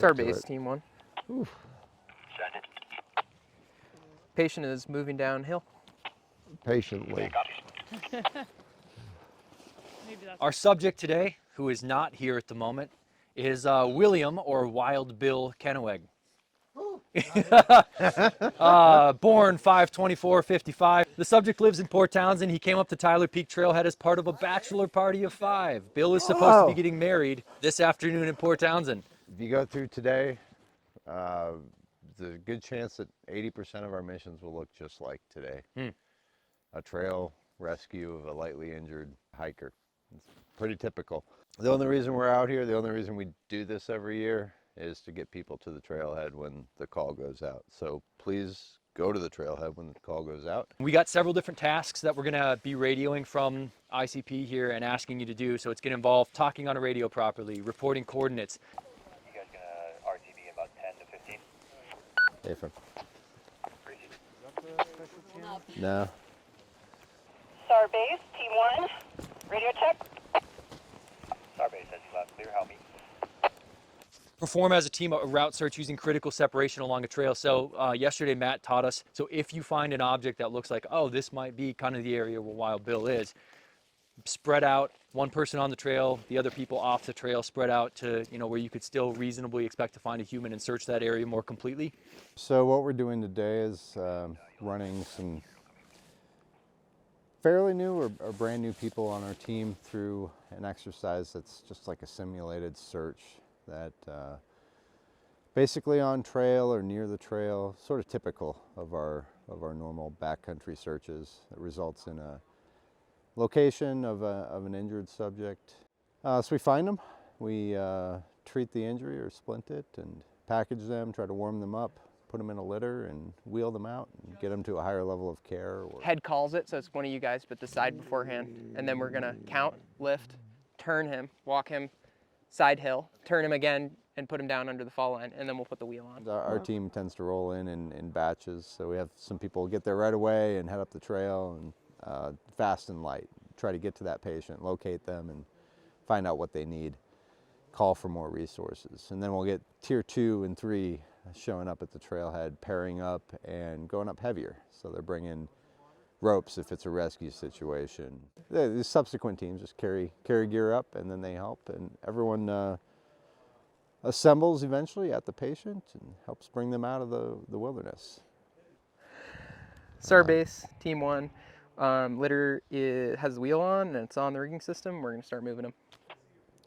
Our base, team 1. Oof. Patient is moving downhill. Patiently. Our subject today, who is not here at the moment, is William, or Wild Bill Kennewick. Born 5/24/55. The subject lives in Port Townsend. He came up to Tyler Peak Trailhead as part of a bachelor party of 5. Bill is supposed to be getting married this afternoon in Port Townsend. If you go through today, there's a good chance that 80% of our missions will look just like today. A trail rescue of a lightly injured hiker. It's pretty typical. The only reason we're out here, the only reason we do this every year is to get people to the trailhead when the call goes out. So please go to the trailhead when the call goes out. We got several different tasks that we're gonna be radioing from ICP here and asking you to do. So it's gonna involve talking on a radio properly, reporting coordinates. You guys gonna RTB in about 10 to 15? Affirm. No. Starbase, Team 1, radio check. Starbase says you loud clear, help me. Perform as a team a route search using critical separation along a trail. So yesterday Matt taught us, so if you find an object that looks like, oh, this might be kind of the area where Wild Bill is, spread out, one person on the trail, the other people off the trail, spread out to, where you could still reasonably expect to find a human and search that area more completely. So what we're doing today is running some fairly new or brand new people on our team through an exercise that's just like a simulated search that basically on trail or near the trail, sort of typical of our normal backcountry searches, that results in a location of an injured subject. So we find them, we treat the injury or splint it and package them, try to warm them up, put them in a litter and wheel them out and get them to a higher level of care. Head calls it, so it's one of you guys, but decide beforehand. And then we're gonna count, lift, turn him, walk him side hill, turn him again, and put him down under the fall line, and then we'll put the wheel on. Our team tends to roll in batches, so we have some people get there right away and head up the trail and fast and light. Try to get to that patient, locate them, and find out what they need. Call for more resources. And then we'll get tier 2 and 3 showing up at the trailhead, pairing up and going up heavier. So they're bringing ropes if it's a rescue situation. The subsequent teams just carry gear up and then they help, and everyone assembles eventually at the patient and helps bring them out of the wilderness. Starbase, Team 1. Litter has the wheel on and it's on the rigging system. We're gonna start moving them.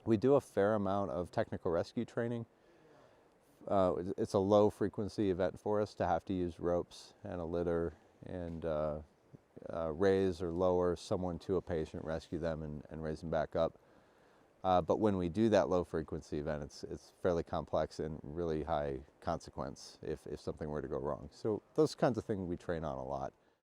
We do a fair amount of technical rescue training. It's a low frequency event for us to have to use ropes and a litter and raise or lower someone to a patient, rescue them and raise them back up. But when we do that low frequency event, it's fairly complex and really high consequence if something were to go wrong. So those kinds of things we train on a lot.